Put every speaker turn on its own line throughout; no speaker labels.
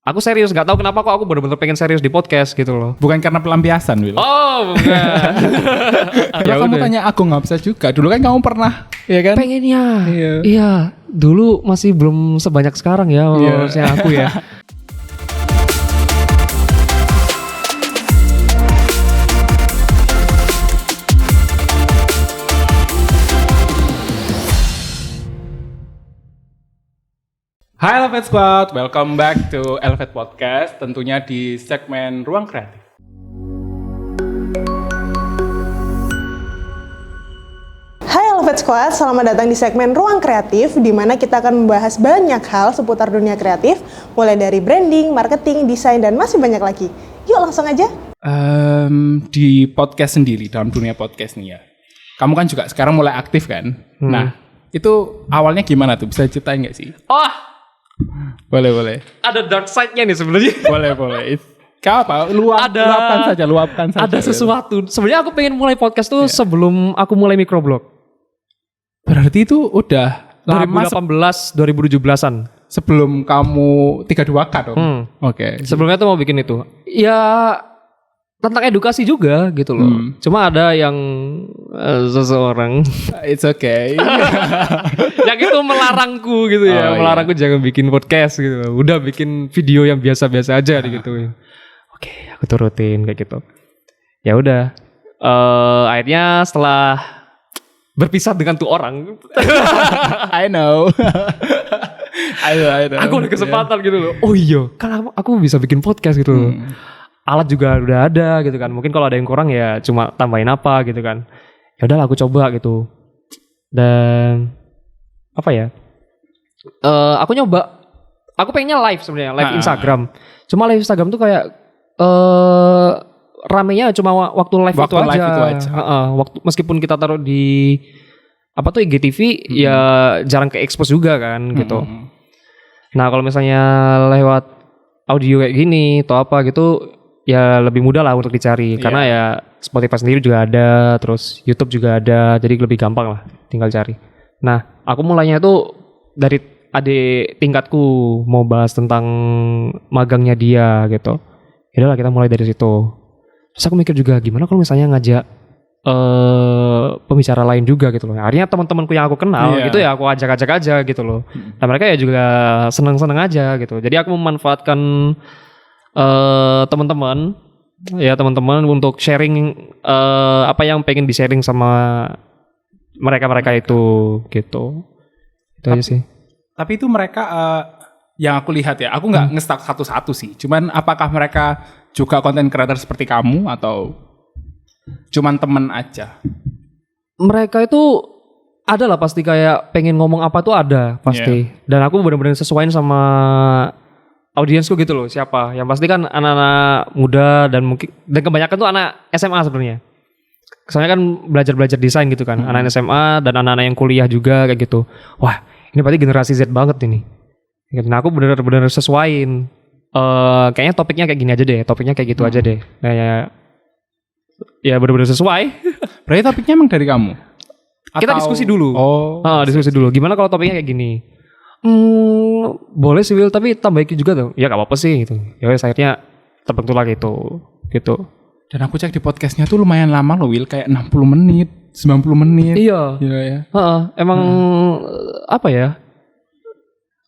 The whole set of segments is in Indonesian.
Aku serius, gak tahu kenapa kok aku bener-bener pengen serius di podcast gitu loh.
Bukan karena pelampiasan, Will.
Oh, bukan.
Ya kamu tanya aku nggak bisa juga. Dulu kan kamu pernah, ya kan?
Pengennya. Iya. Dulu masih belum sebanyak sekarang ya followersnya aku ya.
Hai Elevate Squad, welcome back to Elevate Podcast. Tentunya di segmen Ruang Kreatif.
Hai Elevate Squad, selamat datang di segmen Ruang Kreatif, di mana kita akan membahas banyak hal seputar dunia kreatif, mulai dari branding, marketing, desain, dan masih banyak lagi. Yuk langsung aja.
Di podcast sendiri, dalam dunia podcast nih ya. Kamu kan juga sekarang mulai aktif kan? Nah, itu awalnya gimana tuh? Bisa ceritain nggak sih?
Oh,
Boleh.
ada dark side-nya nih sebenarnya.
Boleh. Kau apa? Luapkan saja.
Ada sesuatu. Sebenarnya aku pengen mulai podcast tuh sebelum aku mulai microblog.
Berarti itu udah lama
2018, 2017-an.
sebelum kamu 32K dong? Oke.
Sebelumnya tuh mau bikin itu. Ya tentang edukasi juga gitu loh. Cuma ada yang seseorang
It's okay.
yang itu melarangku gitu ya. Melarangku jangan bikin podcast gitu. Udah bikin video yang biasa-biasa aja digituin. Oke, aku turutin kayak gitu. Ya udah. Akhirnya setelah berpisah dengan tuh orang,
I know.
aku ada kesempatan gitu loh. Oh iya, kan aku bisa bikin podcast gitu loh. Alat juga udah ada gitu kan. Mungkin kalau ada yang kurang ya cuma tambahin apa gitu kan. Ya udahlah aku coba gitu. Dan apa ya? Aku nyoba. Aku pengennya live sebenarnya, live Instagram. Cuma live Instagram tuh kayak ramenya cuma waktu live itu aja. Waktu meskipun kita taruh di apa tuh IGTV ya jarang ke expose juga kan gitu. Nah, kalau misalnya lewat audio kayak gini atau apa gitu ya lebih mudah lah untuk dicari karena ya Spotify sendiri juga ada, terus YouTube juga ada, jadi lebih gampang lah tinggal cari. Nah, aku mulainya tuh dari adik tingkatku mau bahas tentang magangnya dia gitu. Yaudah lah kita mulai dari situ. Terus aku mikir juga gimana kalau misalnya ngajak pembicara lain juga gitu loh. Akhirnya teman-temanku yang aku kenal gitu ya aku ajak-ajak aja gitu loh. Dan mereka ya juga seneng-seneng aja gitu. Jadi aku memanfaatkan teman-teman untuk sharing apa yang pengen di-sharing sama mereka itu gitu. Itu aja sih.
Tapi itu mereka yang aku lihat ya, aku nggak nge-stalk satu-satu sih. Cuman apakah mereka juga content creator seperti kamu atau cuman temen aja?
Mereka itu ada lah pasti kayak pengen ngomong apa tuh ada pasti. Dan aku benar-benar sesuaiin sama audiensku gitu loh, siapa. Yang pasti kan anak-anak muda dan mungkin dan kebanyakan tuh anak SMA sebenarnya. Soalnya kan belajar desain gitu kan. Anak SMA dan anak-anak yang kuliah juga kayak gitu. Wah, ini berarti generasi Z banget ini. Nah, aku benar-benar sesuaiin. Kayaknya topiknya kayak gini aja deh, topiknya kayak gitu aja deh. Nah, ya benar-benar sesuai.
Berarti topiknya emang dari kamu?
Kita diskusi dulu. Diskusi dulu. Gimana kalau topiknya kayak gini? Boleh sih Will, tapi tambahin juga tuh. Ya gak apa-apa sih gitu. Ya akhirnya terbentuklah gitu.
Dan aku cek di podcastnya tuh lumayan lama loh Will, kayak 60 menit, 90 menit.
Iya. Emang apa ya?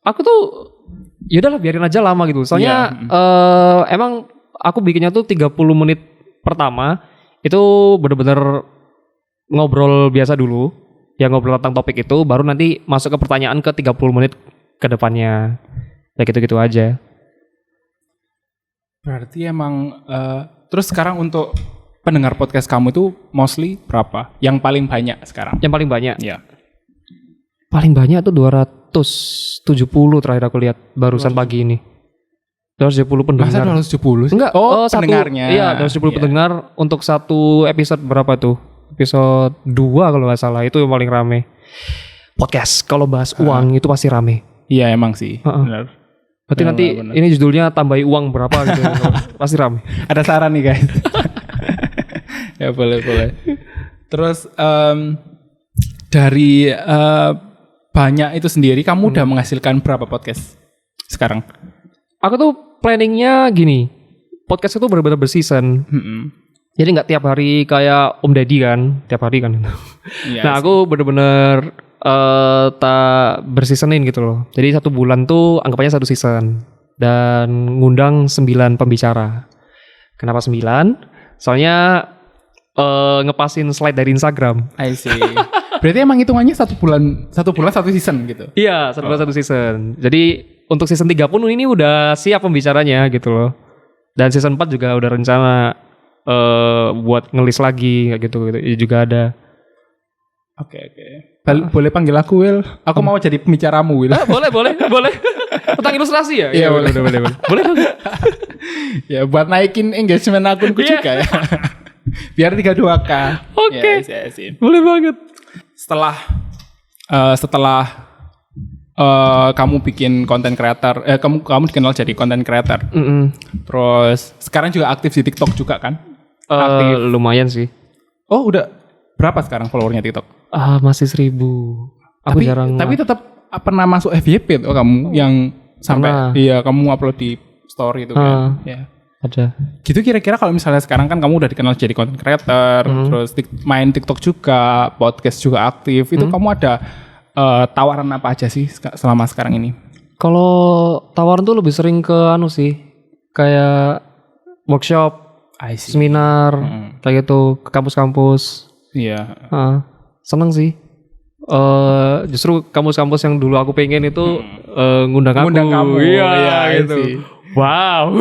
Aku tuh yaudahlah biarin aja lama gitu. Soalnya emang aku bikinnya tuh 30 menit pertama itu bener-bener ngobrol biasa dulu. Ya ngobrol tentang topik itu, baru nanti masuk ke pertanyaan ke 30 menit ke depannya. Ya gitu-gitu aja.
Berarti emang terus sekarang untuk pendengar podcast kamu itu mostly berapa? Yang paling banyak sekarang?
Yang paling banyak?
Iya.
Paling banyak tuh 270 terakhir aku lihat barusan pagi ini. 270 pendengar.
Masa 270?
Enggak,
pendengarnya.
Iya, 270 pendengar untuk satu episode berapa tuh? Episode 2 kalau gak salah, itu yang paling rame. Podcast, kalau bahas uang itu pasti rame.
Iya emang sih, benar.
Berarti nanti ini judulnya tambahi uang berapa gitu. Pasti rame.
Ada saran nih guys. Ya boleh. Terus dari banyak itu sendiri, kamu udah menghasilkan berapa podcast sekarang?
Aku tuh planningnya gini. Podcast itu benar-benar berseason. Jadi nggak tiap hari kayak Om Deddy kan, tiap hari kan.
Iya
Nah
sih.
aku benar-benar tak berseasonin gitu loh. Jadi 1 bulan tuh anggapannya 1 season. Dan ngundang 9 pembicara. Kenapa 9? Soalnya ngepasin slide dari Instagram.
I see. Berarti emang hitungannya 1 bulan 1 season gitu.
Iya, 1 bulan 1 season. Jadi untuk season 3 pun ini udah siap pembicaranya gitu loh. Dan season 4 juga udah rencana buat ngelis lagi kayak gitu juga ada.
Oke. Boleh panggil aku Will. Aku mau jadi pembicaramu Will.
Boleh. Tentang ilustrasi ya?
Iya, boleh.
Boleh dong.
Ya buat naikin engagement akunku juga ya. Biar 32K.
Oke.
Ya, sih.
Boleh banget.
Setelah kamu bikin konten creator, kamu dikenal jadi konten creator. Terus sekarang juga aktif di TikTok juga kan? Aktif.
Lumayan sih.
Oh udah berapa sekarang followernya TikTok?
Masih 1.000. Aku jarang.
Tapi tetap pernah masuk FYP tuh kamu yang sampai
pernah.
iya kamu upload di story itu kan? Ya.
Ada.
Gitu kira-kira kalau misalnya sekarang kan kamu udah dikenal jadi content creator, terus main TikTok juga, podcast juga aktif, itu kamu ada tawaran apa aja sih selama sekarang ini?
Kalau tawaran tuh lebih sering ke sih, kayak workshop, seminar, kayak gitu, ke kampus-kampus.
Iya.
Seneng sih. Justru kampus-kampus yang dulu aku pengen itu ngundang kamu. Iya gitu. Wow.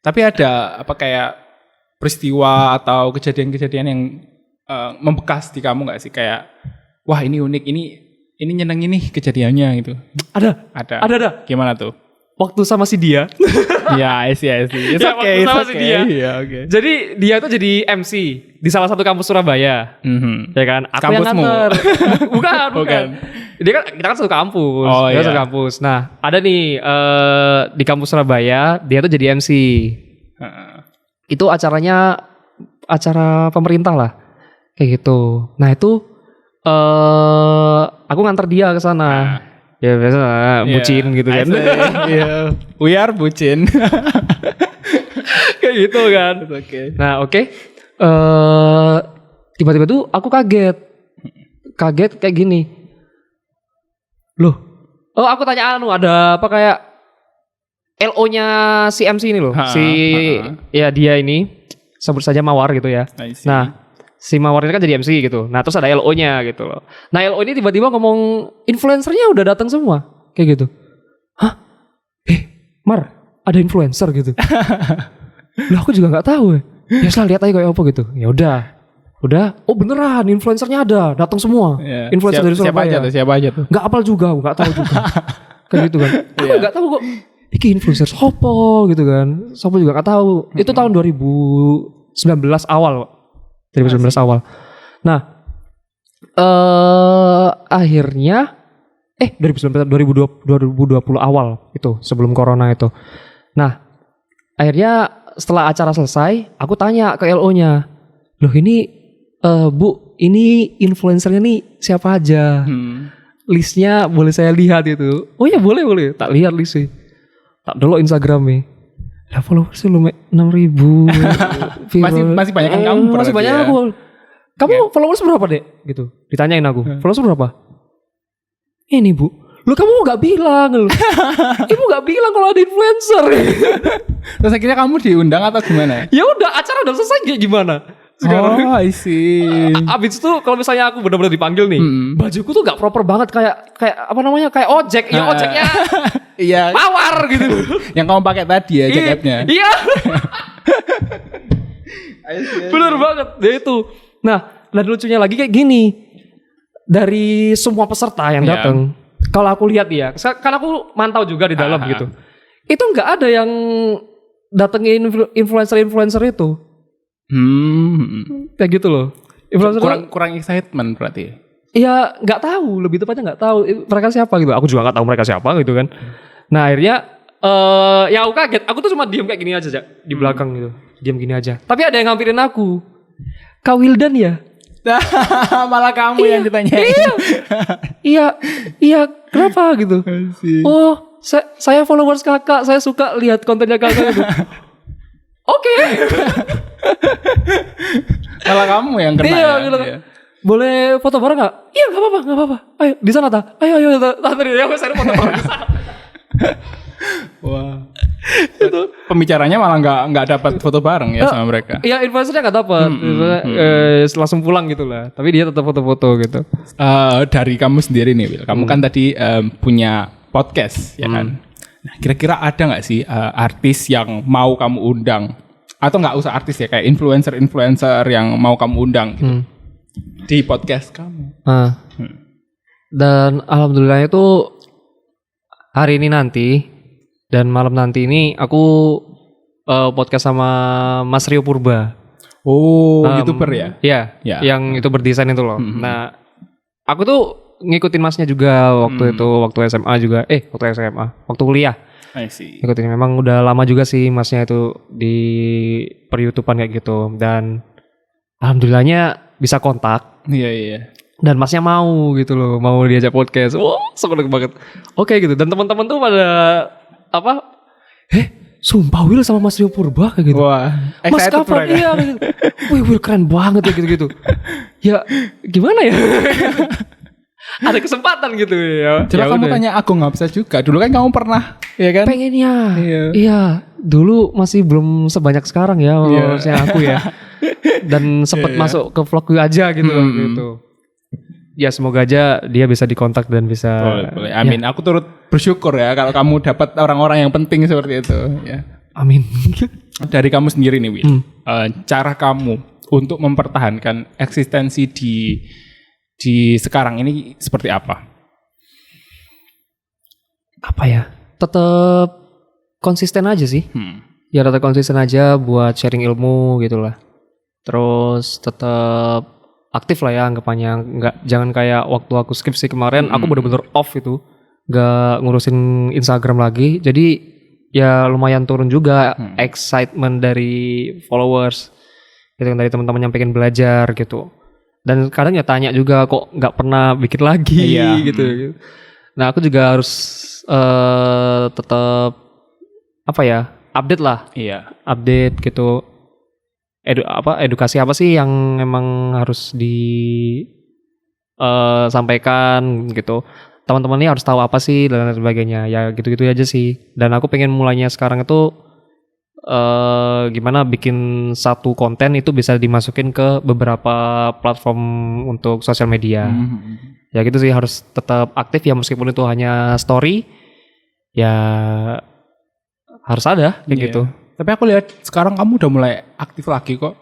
Tapi ada apa kayak peristiwa atau kejadian-kejadian yang membekas di kamu nggak sih, kayak wah ini unik, ini nyeneng ini kejadiannya gitu? Ada. Gimana tuh?
Waktu sama si dia.
Ya, I see. It's
Ya,
okay.
waktu sama si dia.
Iya, oke.
Jadi dia tuh jadi MC di salah satu kampus Surabaya. Ya kan? Aku yang
Kampusmu?
nganter. Bukan. Dia kan, kita kan satu kampus.
Oh,
Kita
iya.
satu kampus. Nah, ada nih di kampus Surabaya, dia tuh jadi MC. Itu acaranya acara pemerintah lah. Kayak gitu. Nah, itu aku nganter dia ke sana. Ya biasa bucin gitu kan.
Iya. We are bucin.
Kayak gitu kan.
Oke.
Nah, oke. Tiba-tiba tuh aku kaget kayak gini. Loh. Oh, aku tanya ada apa kayak LO-nya si MC ini loh. Ya dia ini sebut saja Mawar gitu ya. Nah, si Mawar ini kan jadi MC gitu. Nah, terus ada LO-nya gitu loh. Nah, LO ini tiba-tiba ngomong influencernya udah datang semua. Kayak gitu. Hah? Mar, ada influencer gitu. Lah aku juga nggak tahu ya. Ya salah lihat aja kayak apa gitu. Ya udah. Oh beneran influencernya ada, datang semua. Influencer dari Surabaya.
Siapa aja tuh?
Nggak apal juga, nggak tahu juga. Kayak gitu kan. Aku nggak tahu kok. Iki influencer sopo gitu kan. Sopo juga nggak tahu. Itu tahun 2019 awal. 2019 awal. Nah, akhirnya 2020 awal itu sebelum corona itu. Nah, akhirnya setelah acara selesai, aku tanya ke LO-nya, loh ini Bu, ini influencernya nih siapa aja? Listnya boleh saya lihat itu? Oh ya boleh. Tak lihat listnya. Tak dulu Instagramnya. Lah followersnya lu 6.000.
Masih banyak kan kamu?
Masih banyak aku. Kamu followers berapa dek? Gitu. Ditanyain aku. Followers berapa? Ini Bu. Lu kamu gak bilang lu. Ibu gak bilang kalau ada influencer.
Terus akhirnya kamu diundang atau gimana?
Ya udah acara udah selesai kayak gimana? Sekarang.
Oh, I see.
Abis itu kalau misalnya aku benar-benar dipanggil nih, bajuku tuh gak proper banget kayak apa namanya kayak ojek. Ya ojeknya
Iya.
Mawar gitu.
Yang kamu pakai tadi ya jaketnya.
Iya. Bener banget ya itu. Nah, dan lucunya lagi kayak gini. Dari semua peserta yang datang, kalau aku lihat ya, kan aku mantau juga di dalam gitu. Itu nggak ada yang datengin influencer itu. Kayak gitu loh.
Kurang excitement berarti.
Iya, nggak tahu, lebih tepatnya nggak tahu mereka siapa gitu. Aku juga nggak tahu mereka siapa gitu kan. Nah, akhirnya ya aku kaget. Aku tuh cuma diem kayak gini aja, di belakang gitu. Diem gini aja. Tapi ada yang ngampirin aku. Kak Wildan ya?
Malah kamu yang ditanya.
Iya, kenapa gitu? Oh, saya followers kakak, saya suka lihat kontennya kakak gitu. Oke.
Malah kamu yang kena
Iya,
ya.
gitu.
Iya.
Boleh foto bareng gak? Iya gak apa-apa. Ayo di sana ta. Ayo tadi ya saya foto bareng di sana.
Wah. Itu pembicaranya malah nggak dapat foto bareng ya sama mereka.
Iya influencernya gak dapat. Langsung pulang gitu lah. Tapi dia tetap foto-foto gitu.
Dari kamu sendiri nih, Will. Kamu kan tadi punya podcast, ya kan? Nah, kira-kira ada nggak sih artis yang mau kamu undang? Atau nggak usah artis ya, kayak influencer yang mau kamu undang gitu, di podcast kamu?
Dan alhamdulillah itu hari ini nanti dan malam nanti ini aku podcast sama Mas Rio Purba.
Oh, YouTuber ya?
Iya,
Ya.
yang itu berdesain itu loh. Nah, aku tuh ngikutin masnya juga waktu itu, waktu SMA juga. Waktu SMA, waktu kuliah.
I see.
Ngikutin, memang udah lama juga sih masnya itu di per-YouTubean kayak gitu. Dan alhamdulillahnya bisa kontak.
Iya.
Dan masnya mau gitu loh, mau diajak podcast. Wah, seneng banget. Oke gitu. Dan teman-teman tuh pada sumpah Will sama Mas Rio Purba kayak gitu.
Wah,
Mas
excited
kapan
mereka.
iya gitu. Wih Will keren banget ya gitu-gitu. Ya gimana ya? Ada kesempatan gitu ya.
Coba
Ya
kamu
udah.
tanya Agung Ngapsa juga. Dulu kan kamu pernah, ya kan?
Pengennya.
Iya.
Iya, dulu masih belum sebanyak sekarang ya followersnya aku ya. Dan sempat masuk ke vlog aja gitu loh gitu. Ya semoga aja dia bisa dikontak dan bisa.
Boleh. Amin. Aku turut bersyukur ya kalau kamu dapat orang-orang yang penting seperti itu. Ya.
Amin.
Dari kamu sendiri nih, Will. Cara kamu untuk mempertahankan eksistensi di sekarang ini seperti apa?
Apa ya? Tetap konsisten aja sih. Ya tetap konsisten aja buat sharing ilmu gitu lah. Terus tetap aktif lah ya anggapannya. Jangan kayak waktu aku skripsi kemarin, aku bener-bener off itu. Gak ngurusin Instagram lagi. Jadi ya lumayan turun juga excitement dari followers. Gitu kan, dari teman-teman yang pengen belajar gitu. Dan kadang ya tanya juga kok nggak pernah bikin lagi gitu. Nah aku juga harus tetap update lah.
Iya.
Update gitu. Edukasi apa sih yang emang harus sampaikan gitu. Teman-teman ini harus tahu apa sih dan lain sebagainya. Ya gitu-gitu aja sih. Dan aku pengen mulainya sekarang itu gimana bikin satu konten itu bisa dimasukin ke beberapa platform untuk sosial media. Ya gitu sih, harus tetap aktif ya meskipun itu hanya story. Ya harus ada kayak gitu.
Tapi aku lihat sekarang kamu udah mulai aktif lagi kok.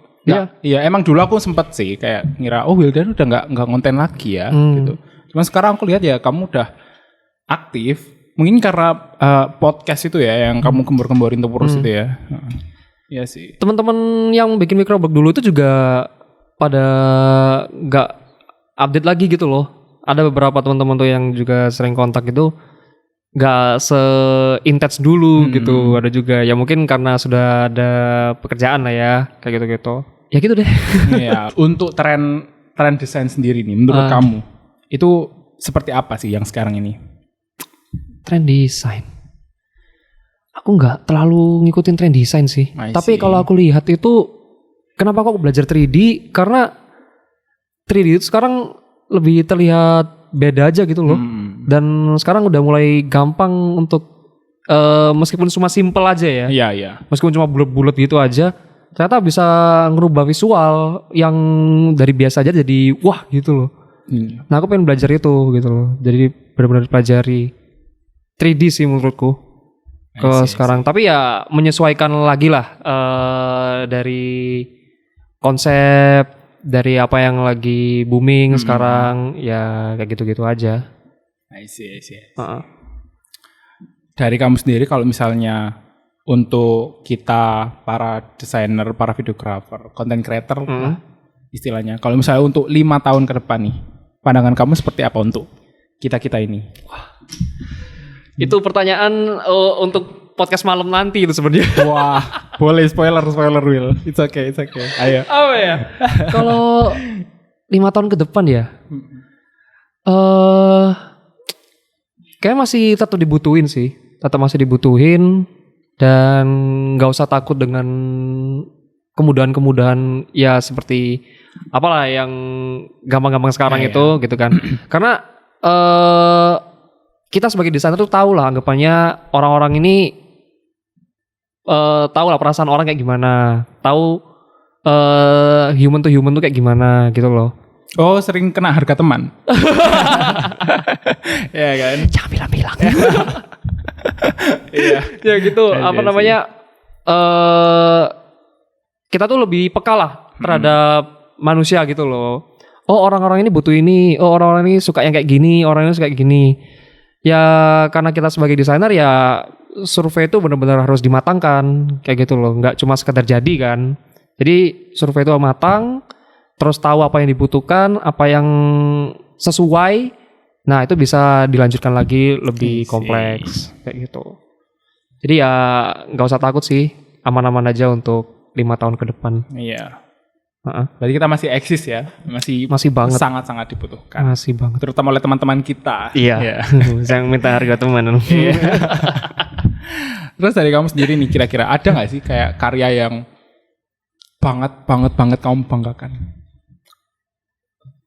Iya, emang dulu aku sempet sih kayak ngira Wildan udah nggak konten lagi ya gitu. Cuman sekarang aku lihat ya kamu udah aktif. Mungkin karena podcast itu ya yang kamu kembur-kemburin terus itu ya. Iya sih.
Teman-teman yang bikin microblog dulu itu juga pada nggak update lagi gitu loh. Ada beberapa teman-teman tuh yang juga sering kontak itu nggak se-intens dulu gitu. Ada juga ya mungkin karena sudah ada pekerjaan lah ya kayak gitu-gitu. Ya gitu deh.
Iya. Untuk tren desain sendiri nih menurut kamu itu seperti apa sih yang sekarang ini?
Trend desain. Aku nggak terlalu ngikutin trend desain sih. Tapi kalau aku lihat itu, kenapa aku belajar 3D? Karena 3D itu sekarang lebih terlihat beda aja gitu loh. Dan sekarang udah mulai gampang untuk meskipun cuma simple aja ya.
Iya.
Meskipun cuma bulat-bulat gitu aja, ternyata bisa ngerubah visual yang dari biasa aja jadi wah gitu loh. Nah aku pengen belajar itu gitu loh. Jadi benar-benar pelajari 3D sih menurutku sekarang. Tapi ya menyesuaikan lagi lah dari konsep, dari apa yang lagi booming sekarang. Ya kayak gitu-gitu aja.
I see. Dari kamu sendiri kalau misalnya untuk kita para desainer, para videographer, content creator lah istilahnya. Kalau misalnya untuk 5 tahun ke depan nih, pandangan kamu seperti apa untuk kita-kita ini?
Itu pertanyaan untuk podcast malam nanti itu sebenarnya.
Wah, boleh spoiler Will. It's okay. Ayo.
Apa ya? Kalau 5 tahun ke depan ya, kayak masih tetap dibutuhin sih. tetap masih dibutuhin, dan nggak usah takut dengan kemudahan-kemudahan ya seperti apalah yang gampang-gampang sekarang itu gitu kan. Karena kita sebagai desainer tuh tahu lah anggapannya orang-orang ini tahu lah perasaan orang kayak gimana, tahu human to human tuh kayak gimana gitu loh.
Oh, sering kena harga teman. Ya kan?
Jangan bilang-bilang.
Iya.
Ya gitu, apa namanya? Kita tuh lebih peka lah terhadap manusia gitu loh. Oh, orang-orang ini butuh ini, oh orang-orang ini suka yang kayak gini, orang ini suka kayak gini. Ya karena kita sebagai desainer ya survei itu benar-benar harus dimatangkan kayak gitu loh, nggak cuma sekedar jadi kan. Jadi survei itu matang, terus tahu apa yang dibutuhkan, apa yang sesuai. Nah itu bisa dilanjutkan lagi lebih kompleks kayak gitu. Jadi ya nggak usah takut sih, aman-aman aja untuk 5 tahun ke depan.
Iya. Berarti kita masih eksis ya,
masih banget,
sangat-sangat dibutuhkan.
Masih banget.
Terutama oleh teman-teman kita.
Iya. Yang minta harga teman.
Iya. Terus dari kamu sendiri nih, kira-kira ada nggak sih kayak karya yang banget kamu banggakan?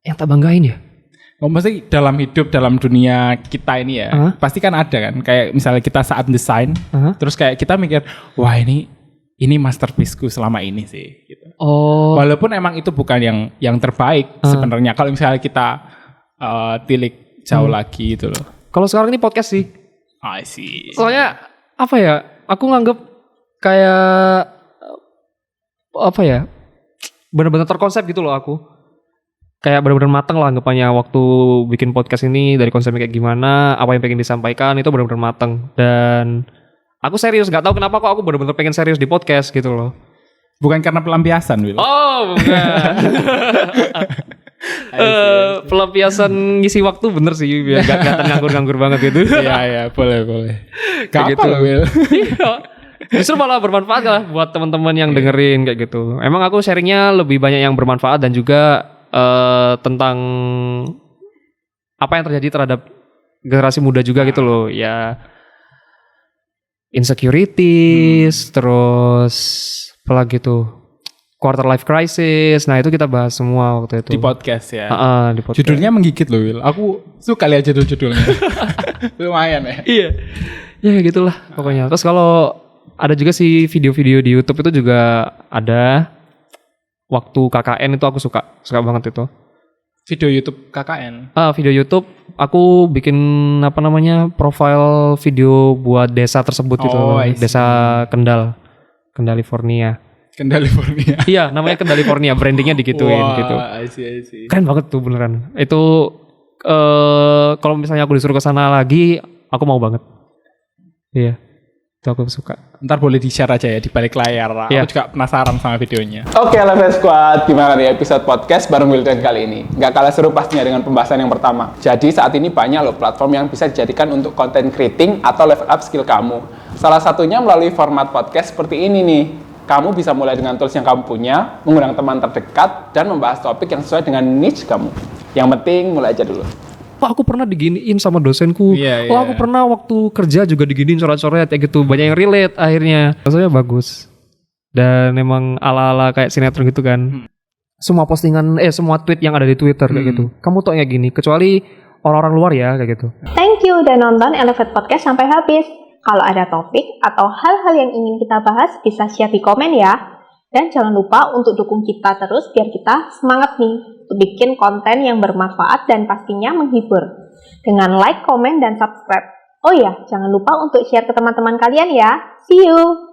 Yang tak banggain ya?
Maksudnya dalam hidup, dalam dunia kita ini ya, pasti kan ada kan. Kayak misalnya kita saat desain, terus kayak kita mikir, wah ini masterpiece-ku selama ini sih. Gitu. Oh. Walaupun emang itu bukan yang terbaik sebenarnya. Kalau misalnya kita tilik jauh lagi gitu loh.
Kalau sekarang ini podcast sih.
I see.
Soalnya apa ya? Aku nganggep kayak apa ya? Benar-benar terkonsep gitu loh aku. Kayak benar-benar mateng lah anggapannya waktu bikin podcast ini, dari konsepnya kayak gimana, apa yang pengen disampaikan itu benar-benar mateng. Dan aku serius, nggak tahu kenapa kok aku benar-benar pengen serius di podcast gitu loh.
Bukan karena pelampiasan, Will.
Oh, bukan. Pelampiasan ngisi waktu bener sih, biar gak kelihatan nganggur-nganggur banget gitu.
Iya, boleh.
Kayak gitu. Will. Justru malah bermanfaat lah buat teman-teman yang dengerin kayak gitu. Emang aku sharingnya lebih banyak yang bermanfaat dan juga tentang apa yang terjadi terhadap generasi muda juga gitu loh. Ya insecurities, terus apalagi tuh quarter life crisis. Nah itu kita bahas semua waktu itu
di podcast ya.
Di podcast.
Judulnya menggigit loh, Will. Aku suka lihat judul-judulnya. Lumayan ya.
Iya. Ya gitulah pokoknya. Terus kalau ada juga sih video-video di YouTube itu juga ada. Waktu KKN itu aku suka banget itu.
Video YouTube KKN?
Video YouTube aku bikin apa namanya profile video buat desa tersebut itu, desa Kendal, California. Iya, namanya California, brandingnya digituin gitu.
I see.
Keren banget tuh beneran. Itu kalau misalnya aku disuruh ke sana lagi, aku mau banget. Iya. Itu aku suka.
Ntar boleh di-share aja ya di balik layar. Aku juga penasaran sama videonya.
Oke, Level Squad, gimana nih episode podcast bareng Wildan kali ini? Nggak kalah seru pastinya dengan pembahasan yang pertama. Jadi saat ini banyak loh platform yang bisa dijadikan untuk content creating atau level up skill kamu. Salah satunya melalui format podcast seperti ini nih. Kamu bisa mulai dengan tools yang kamu punya, mengundang teman terdekat, dan membahas topik yang sesuai dengan niche kamu. Yang penting mulai aja dulu.
Pak, aku pernah diginiin sama dosenku. Aku pernah waktu kerja juga diginiin coret-coret kayak gitu. Banyak yang relate akhirnya. Rasanya bagus. Dan emang ala-ala kayak sinetron gitu kan. Semua postingan, semua tweet yang ada di Twitter kayak gitu. Kamu tau kayak gini, kecuali orang-orang luar ya kayak gitu.
Thank you udah nonton Elevate Podcast sampai habis. Kalau ada topik atau hal-hal yang ingin kita bahas, bisa share di komen ya. Dan jangan lupa untuk dukung kita terus biar kita semangat nih untuk bikin konten yang bermanfaat dan pastinya menghibur. Dengan like, komen, dan subscribe. Oh ya, jangan lupa untuk share ke teman-teman kalian ya. See you!